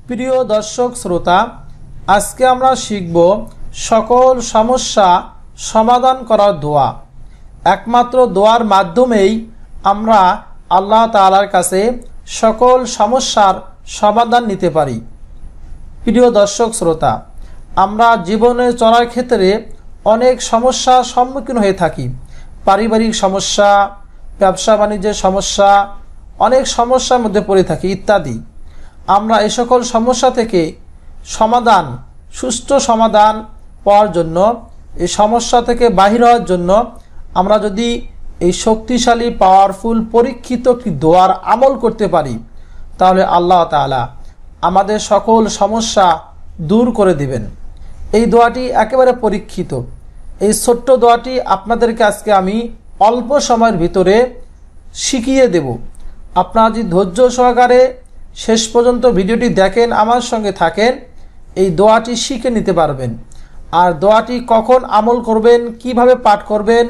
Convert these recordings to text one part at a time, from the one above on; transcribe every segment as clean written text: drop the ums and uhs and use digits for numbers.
প্রিয় দর্শক শ্রোতা, আজকে আমরা শিখব সকল সমস্যা সমাধান করার দোয়া। একমাত্র দোয়ার মাধ্যমেই আমরা আল্লাহ তাআলার কাছে সকল সমস্যার সমাধান নিতে পারি। প্রিয় দর্শক শ্রোতা, আমরা জীবনে চলার ক্ষেত্রে অনেক সমস্যার সম্মুখীন হয়ে থাকি। পারিবারিক সমস্যা, ব্যবসা বাণিজ্যের সমস্যা, অনেক সমস্যার মধ্যে পড়ে থাকি ইত্যাদি। আমরা এই সকল সমস্যা থেকে সুষ্ঠু সমাধান পাওয়ার জন্য, এই সমস্যা থেকে বাহির হওয়ার জন্য আমরা যদি এই শক্তিশালী পাওয়ারফুল পরীক্ষিত একটি দোয়ার আমল করতে পারি, তাহলে আল্লাহ তাআলা আমাদের সকল সমস্যা দূর করে দিবেন। এই দোয়াটি একেবারে পরীক্ষিত। এই ছোট্ট দোয়াটি আপনাদেরকে আজকে আমি অল্প সময়ের ভিতরে শিখিয়ে দেব। আপনারা যদি ধৈর্য সহকারে শেষ পর্যন্ত ভিডিওটি দেখেন, আমার সঙ্গে থাকেন, এই দোয়াটি শিখে নিতে পারবেন। আর দোয়াটি কখন আমল করবেন, কিভাবে পাঠ করবেন,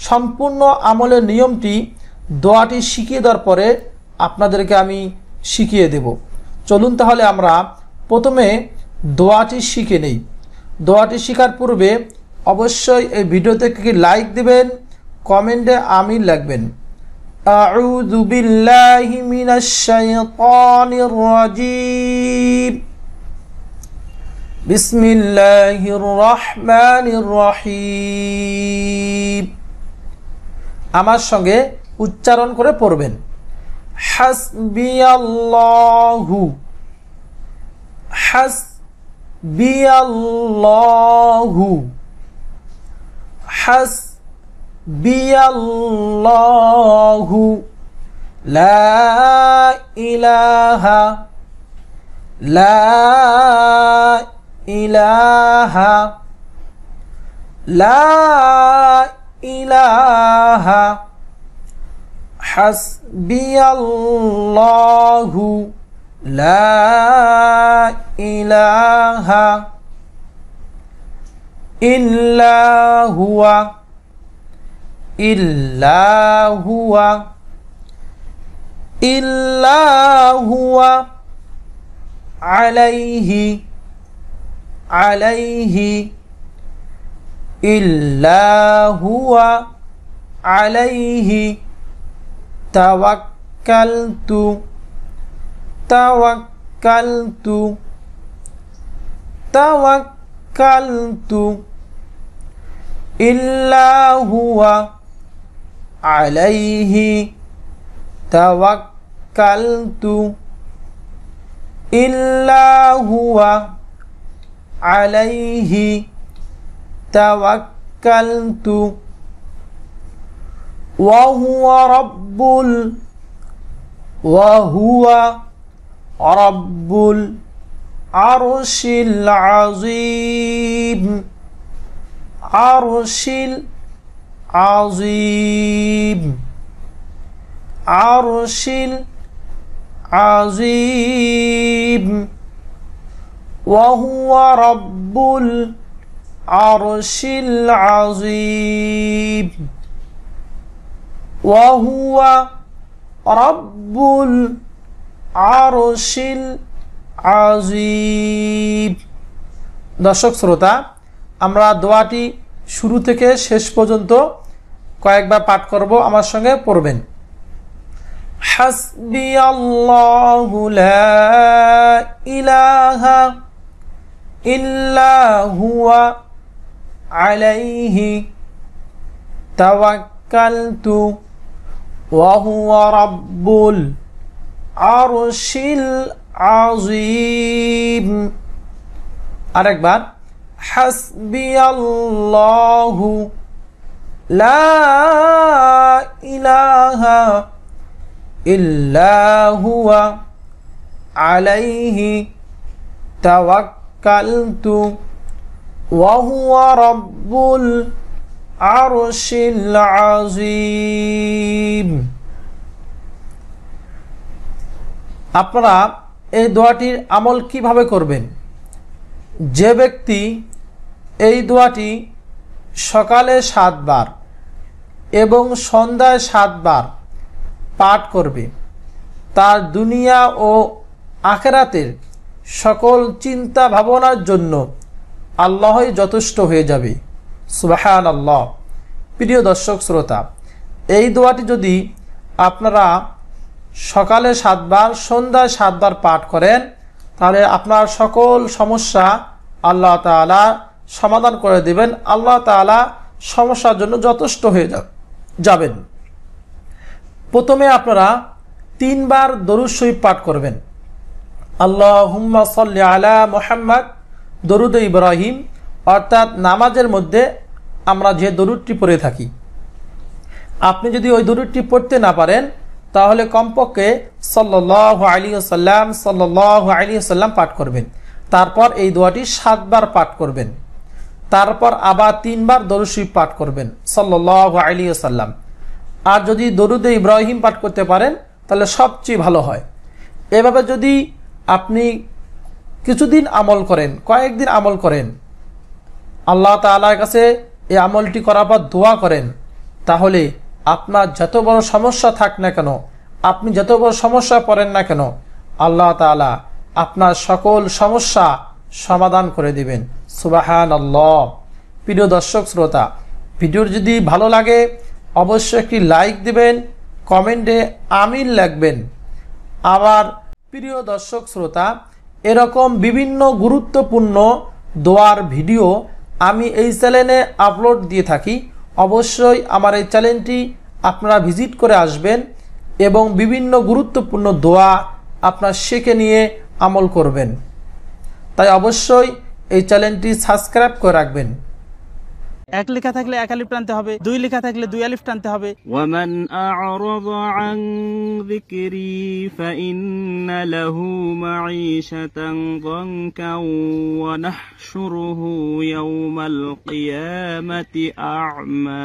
সম্পূর্ণ আমলের নিয়মটি দোয়াটি শিখিয়ে দেওয়ার পরে আপনাদেরকে আমি শিখিয়ে দেব। চলুন তাহলে আমরা প্রথমে দোয়াটি শিখে নেই। দোয়াটি শেখার পূর্বে অবশ্যই এই ভিডিওতে কি লাইক দিবেন, কমেন্টে আমিন লিখবেন। আউযু বিল্লাহি মিনাশ শাইতানির রাজীম। বিসমিল্লাহির রহমানির রহিম। আমার সঙ্গে উচ্চারণ করে পড়বেন। হাসবিয়াল্লাহু, হাসবিয়াল্লাহু, হাসবিয়াল্লাহু, লা ইলাহা, লা ইলাহা, লা ইলাহা, হাসবিয়াল্লাহু, লা ইলাহা ইল্লা হুয়া, ইল্লা হুয়া, ইল্লা হুয়া, আলাইহি, আলাইহি, ইল্লা হুয়া, আলাইহি তাওয়াক্কালতু, তাওয়াক্কালতু, তাওয়াক্কালতু, ইল্লা হুয়া, আলাইহি তাওয়াক্কালতু, ইল্লা হুয়া, আলাইহি তাওয়াক্কালতু, ওয়া হুয়া রাব্বুল, ওয়া হুয়া রাব্বুল আরশিল আযীম, আরশিল আযীম, আরশিল আযীম, ওয়া হুয়া রাব্বুল আরশিল আযীম, ওয়া হুয়া রাব্বুল আরশিল আযীম। দর্শক শ্রোতা, আমরা দোয়াটি শুরু থেকে শেষ পর্যন্ত কয়েকবার পাঠ করব, আমার সঙ্গে পড়বেন। হাসবিয়াল্লাহু লা ইলাহা ইল্লা হুয়া, আলাইহি তাওয়াক্কালতু, ওয়া হুয়া রাব্বুল আরশিল আযীম। আরেকবার। হাসবিয়াল্লাহু লা ইলাহা ইল্লা হুয়া, আলাইহি তাওয়াক্কালতু, ওয়া হুয়া রাব্বুল আরশিল আযীম। আপনারা এই দোয়াটির আমল কিভাবে করবেন? যে ব্যক্তি এই দোয়াটি সকালে 7 বার এবং সন্ধ্যায় 7 বার পাঠ করবে, তার দুনিয়া ও আখিরাতের সকল চিন্তা ভাবনার জন্য আল্লাহই যথেষ্ট হয়ে যাবে। সুবহানাল্লাহ। প্রিয় দর্শক শ্রোতা, এই দোয়াটি যদি আপনারা সকালে 7 বার, সন্ধ্যায় 7 বার পাঠ করেন, তাহলে আপনার সকল সমস্যা আল্লাহ তাআলা সমাধান করে দেবেন। আল্লাহ তাআলা সমস্যার জন্য যথেষ্ট হয়ে যাবেন। প্রথমে আপনারা 3 বার দরুদ শরীফ পাঠ করবেন। আল্লাহুম্মা সাল্লি আলা মুহাম্মাদ, দরুদ ইব্রাহিম, অর্থাৎ নামাজের মধ্যে আমরা যে দরুদটি পড়ে থাকি। আপনি যদি ওই দরুদটি পড়তে না পারেন, তাহলে কমপক্ষে সাল্লাল্লাহু আলাইহি ওয়াসাল্লাম সাল্লাল্লাহু আলাইহি ওয়াসাল্লাম পাঠ করবেন। তারপর এই দোয়াটি 7 বার পাঠ করবেন। তারপর আবার 3 বার দরুদ শরীফ পাঠ করবেন সাল্লাল্লাহু আলাইহি ওয়াসাল্লাম। আর যদি দরুদ ইব্রাহিম পাঠ করতে পারেন তাহলে সবচেয়ে ভালো হয়। এভাবে যদি আপনি কিছুদিন আমল করেন, কয়েকদিন আমল করেন, আল্লাহ তাআলার কাছে এই আমলটি করার পর দোয়া করেন, তাহলে আপনার যত বড় সমস্যা থাক না কেন, আপনি যত বড় সমস্যা পড়েন না কেন, আল্লাহ তাআলা আপনার সকল সমস্যা সমাধান করে দিবেন। সুবহানাল্লাহ। প্রিয় দর্শক শ্রোতা, ভিডিওর যদি ভালো লাগে অবশ্যই একটি লাইক দিবেন, কমেন্টে আমিন লিখবেন। আবার প্রিয় দর্শক শ্রোতা, এরকম বিভিন্ন গুরুত্বপূর্ণ দোয়ার ভিডিও আমি এই চ্যানেলে আপলোড দিয়ে থাকি। অবশ্যই আমার এই চ্যানেলটি আপনারা ভিজিট করে আসবেন এবং বিভিন্ন গুরুত্বপূর্ণ দোয়া আপনারা শিখে নিয়ে আমল করবেন। তাই অবশ্যই এই চ্যানেলটি সাবস্ক্রাইব করে রাখবেন। এক লেখা থাকলে 1 আলিফ টানতে হবে, 2 লেখা থাকলে 2 আলিফ টানতে হবে। ওয়ামান আ'রাযা আন যিকরি ফাইন্না লাহু মাঈশাতান যানকা ওয়া নাহশুরুহু ইয়াওমাল কিয়ামাতি আ'মা।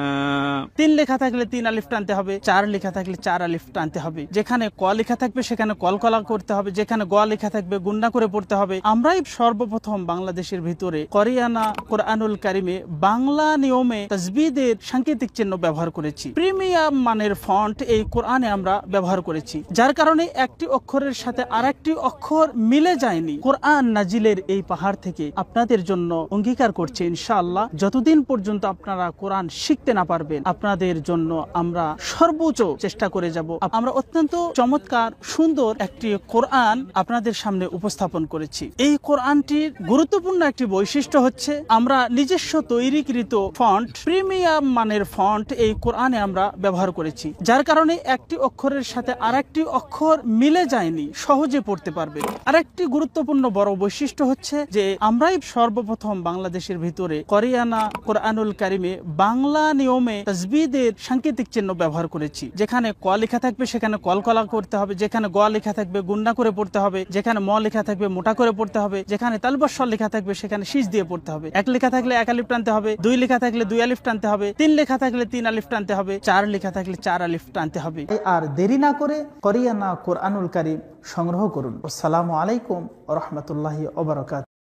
3 লেখা থাকলে 3 আলিফ টানতে হবে, 4 লেখা থাকলে 4 আলিফ টানতে হবে। যেখানে ক লেখা থাকবে সেখানে কলকলা করতে হবে, যেখানে গ লেখা থাকবে গুণনা করে পড়তে হবে। আমরাই সর্বপ্রথম বাংলাদেশের ভিতরে কোরিয়ানা কোরআনুল কারিমে বাংলা নিয়মে তাসবিদের সাংকেতিক চিহ্ন ব্যবহার করেছি। প্রিমিয়াম মানের ফন্ট এই কোরআনে আমরা ব্যবহার করেছি, যার কারণে একটি অক্ষরের সাথে আরেকটি অক্ষর মিলে যায়নি। কোরআন নাজিলের এই পাহাড় থেকে আপনাদের জন্য অঙ্গীকার করছে ইনশাআল্লাহ, যতদিন পর্যন্ত আপনারা কোরআন শিখতে না পারবেন, আপনাদের জন্য আমরা সর্বোচ্চ চেষ্টা করে যাব। আমরা অত্যন্ত চমৎকার সুন্দর একটি কোরআন আপনাদের সামনে উপস্থাপন করেছি। এই কোরআনটির গুরুত্বপূর্ণ একটি বৈশিষ্ট্য হচ্ছে আমরা নিজস্ব তৈরিকৃত ফন্ট, প্রিমিয়াম মানের ফন্ট এই কোরআনে আমরা ব্যবহার করেছি, যার কারণে একটি অক্ষরের সাথে আরেকটি অক্ষর মিলে যায়নি, সহজে পড়তে পারবে। আরেকটি গুরুত্বপূর্ণ বড় বৈশিষ্ট্য হচ্ছে যে আমরাই সর্বপ্রথম বাংলাদেশের ভিতরে কোরিয়ানা কোরআনুল কারিমে বাংলা নিয়মে তাসবিদের সাংকেতিক চিহ্ন ব্যবহার করেছি। যেখানে ক লেখা থাকবে সেখানে কলকলা করতে হবে, যেখানে গ লেখা থাকবে গুণনা করে পড়তে হবে, যেখানে ম লেখা থাকবে মোটা করে পড়তে হবে, যেখানে তালবস্বর লেখা থাকবে সেখানে শীষ দিয়ে পড়তে হবে। 1 লেখা থাকলে 1 আলিফ টানতে হবে, 2 লেখা থাকলে 2 আলিফ টানতে হবে, 3 লেখা থাকলে 3 আলিফ টানতে হবে, 4 লেখা থাকলে 4 আলিফ টানতে হবে। আর দেরি না করে কোরিয়ানা কোরআনুল কারীম সংগ্রহ করুন। আসসালামু আলাইকুম ওয়া রাহমাতুল্লাহি ওয়া বারাকাতুহু।